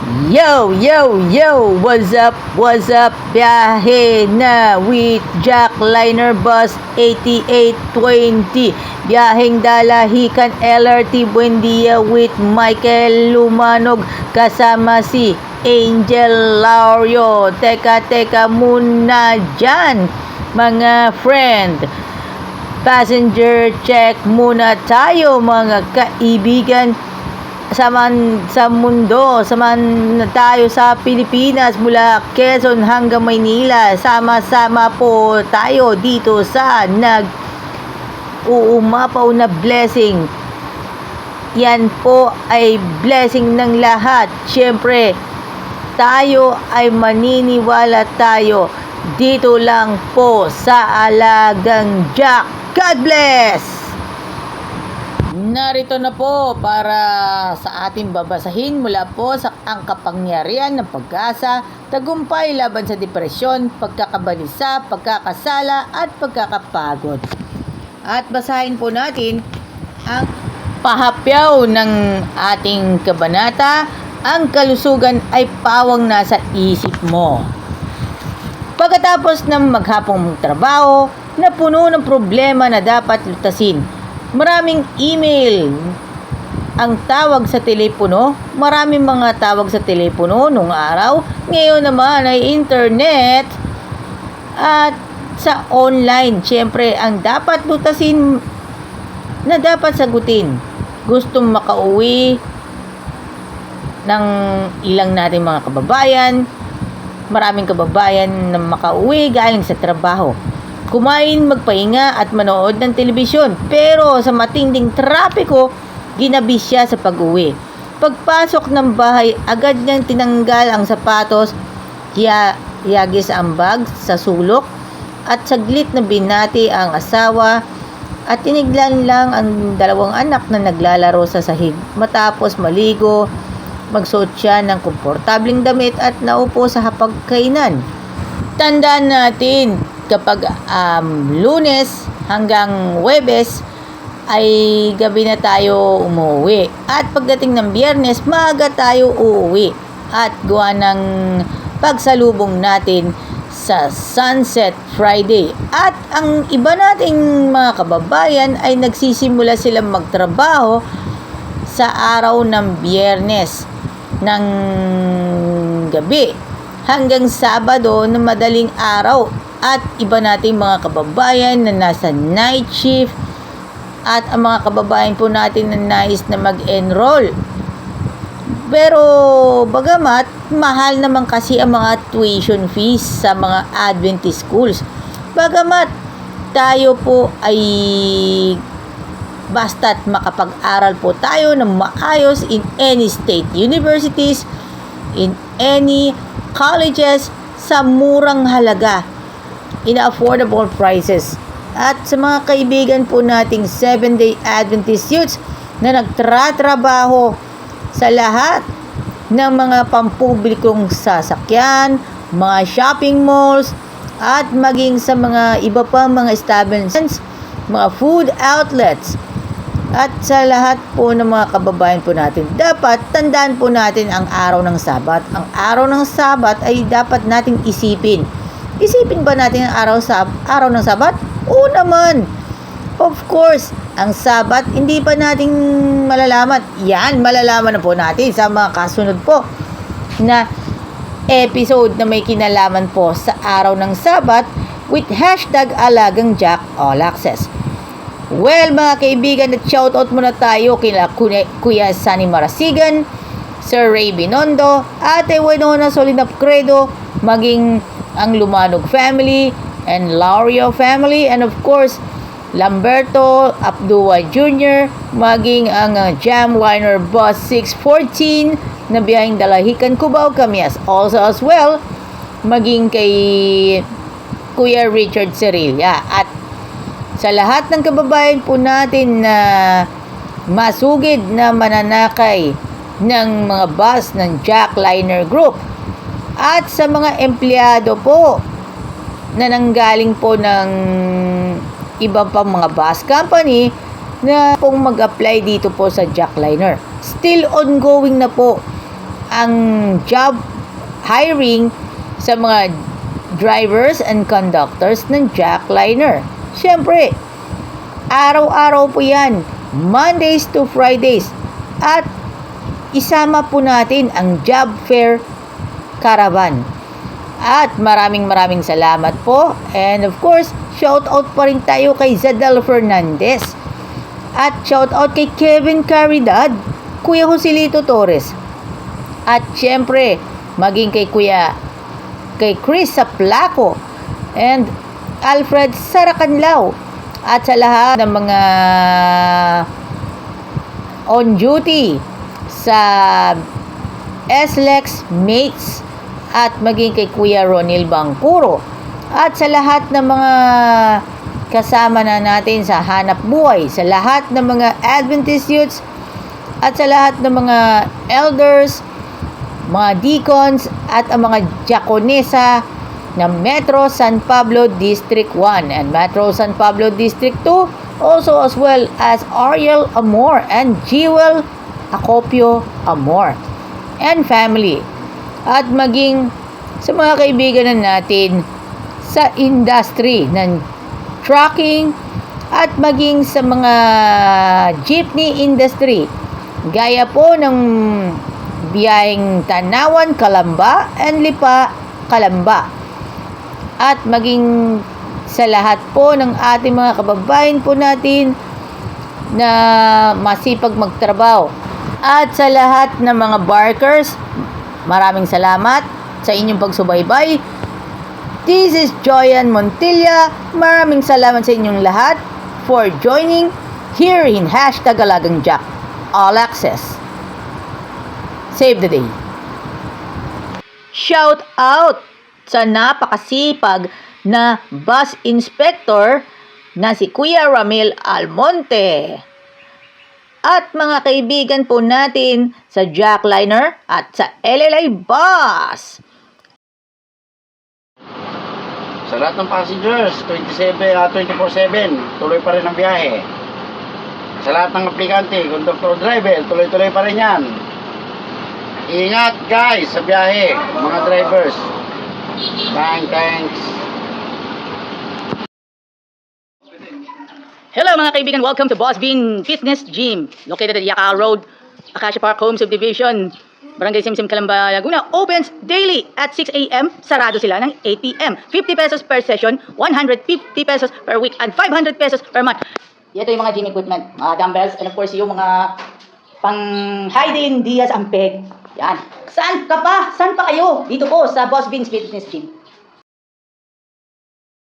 Yo, yo, yo! What's up? Biyahe na with Jackliner Bus 8820. Biyaheng Dalahican LRT Buendia with Michael Lumanog kasama si Angel Laurio. Teka muna dyan, mga friend. Passenger check muna tayo, mga kaibigan. Sa mundo, tayo sa Pilipinas mula Quezon hanggang Maynila. Sama-sama po tayo dito sa uumapaw na blessing. Yan po ay blessing ng lahat. Siyempre, tayo ay maniniwala tayo dito lang po sa Alagang Jack. God bless! Narito na po para sa ating babasahin mula po sa ang kapangyarihan ng pag-asa, tagumpay laban sa depresyon, pagkakabalisa, pagkakasala at pagkakapagod. At basahin po natin ang pahapyaw ng ating kabanata, ang kalusugan ay pawang nasa isip mo. Pagkatapos ng maghapong trabaho na puno ng problema na dapat lutasin, maraming email ang tawag sa telepono. Maraming mga tawag sa telepono nung araw. Ngayon naman ay internet at sa online. Siyempre, ang dapat lutasin na dapat sagutin. Gustong makauwi ng ilang nating mga kababayan. Maraming kababayan na makauwi galing sa trabaho. Kumain, magpahinga at manood ng telebisyon. Pero sa matinding trapiko, ginabi siya sa pag-uwi. Pagpasok ng bahay, agad niyang tinanggal ang sapatos, hiyagis ang bag sa sulok, at saglit na binati ang asawa at tiniglan lang ang dalawang anak na naglalaro sa sahig. Matapos maligo, magsuot siya ng komportabling damit at naupo sa hapagkainan. Tandaan natin, kapag Lunes hanggang Huwebes ay gabi na tayo umuwi. At pagdating ng Biyernes, maaga tayo uuwi. At gawa ng pagsalubong natin sa Sunset Friday. At ang iba nating mga kababayan ay nagsisimula silang magtrabaho sa araw ng Biyernes ng gabi hanggang Sabado na madaling araw. At iba nating mga kababayan na nasa night shift at ang mga kababayan po natin na nais na mag-enroll. Pero bagamat mahal naman kasi ang mga tuition fees sa mga Adventist schools. Bagamat tayo po ay basta't makapag-aral po tayo ng maayos in any state universities, in any colleges sa murang halaga, in affordable prices. At sa mga kaibigan po nating 7-day Adventist youths na nagtratrabaho sa lahat ng mga pampublikong sasakyan, mga shopping malls, at maging sa mga iba pa mga establishments, mga food outlets, at sa lahat po ng mga kababayan po natin, dapat tandaan po natin ang araw ng Sabat. Ang araw ng Sabat ay dapat nating isipin. Isipin ba natin ang araw ng Sabat? Oo naman. Of course, ang Sabat hindi pa natin malalaman. Yan, malalaman na po natin sa mga kasunod po na episode na may kinalaman po sa araw ng Sabat with #Alagang Jack All Access. Well, mga kaibigan, at shoutout muna tayo kila Kuya Sunny Marasigan, Sir Ray Binondo, Ate Winona Solinapcredo, maging ang Lumanog family and Laurio family, and of course Lamberto Abdua Jr., maging ang Jamliner Bus 614 na biyaheng Dalahican Cubao Camias, also as well maging kay Kuya Richard Cerilla, at sa lahat ng kababayan po natin na masugid na mananakay ng mga bus ng Jackliner Group, at sa mga empleyado po na nanggaling po ng iba pang mga bus company na pong mag-apply dito po sa Jackliner. Still ongoing na po ang job hiring sa mga drivers and conductors ng jackliner. Siyempre, araw-araw po yan, Mondays to Fridays. At isama po natin ang job fair caravan. At maraming salamat po. And of course, shout out pa rin tayo kay Zadel Fernandez. At shout out kay Kevin Caridad, Kuya Joselito Torres. At syempre, maging kay Chris Saplaco and Alfred Saracanlao. At sa lahat ng mga on duty sa SLEX mates at maging kay Kuya Ronil Bangpuro at sa lahat ng mga kasama na natin sa hanap buhay, sa lahat ng mga Adventist youths at sa lahat ng mga elders, mga deacons at ang mga diakonesa ng Metro San Pablo District 1 and Metro San Pablo District 2, also as well as Ariel Amor and Jewel Acopio Amor and family. At maging sa mga kaibigan natin sa industry ng trucking at maging sa mga jeepney industry gaya po ng biyaheng Tanawan, Calamba and Lipa, Calamba. At maging sa lahat po ng ating mga kababayan po natin na masipag magtrabaho. At sa lahat ng mga barkers, maraming salamat sa inyong pagsubaybay. This is Joyan Montilla. Maraming salamat sa inyong lahat for joining here in #Alagang Jack. All access. Save the day. Shout out sa napakasipag na bus inspector na si Kuya Ramil Almonte. At mga kaibigan po natin sa jackliner at sa LLA bus. Sa lahat ng passengers, 24/7, tuloy pa rin ang biyahe. Sa lahat ng aplikante, conductor, driver, tuloy-tuloy pa rin yan. Ingat guys sa biyahe, mga drivers. Thanks. Hello mga kaibigan, welcome to Boss Bean Fitness Gym, located at Yacal Road, Acacia Park Home Subdivision, Barangay Simsim, Calamba, Laguna. Opens daily at 6 a.m. Sarado sila ng 8 p.m. 50 pesos per session, 150 pesos per week, and 500 pesos per month. Ito yung mga gym equipment, mga dumbbells, and of course yung mga pang Haydin Diaz Ampeg. Yan. Saan ka pa? Saan pa kayo? Dito po sa Boss Bean Fitness Gym.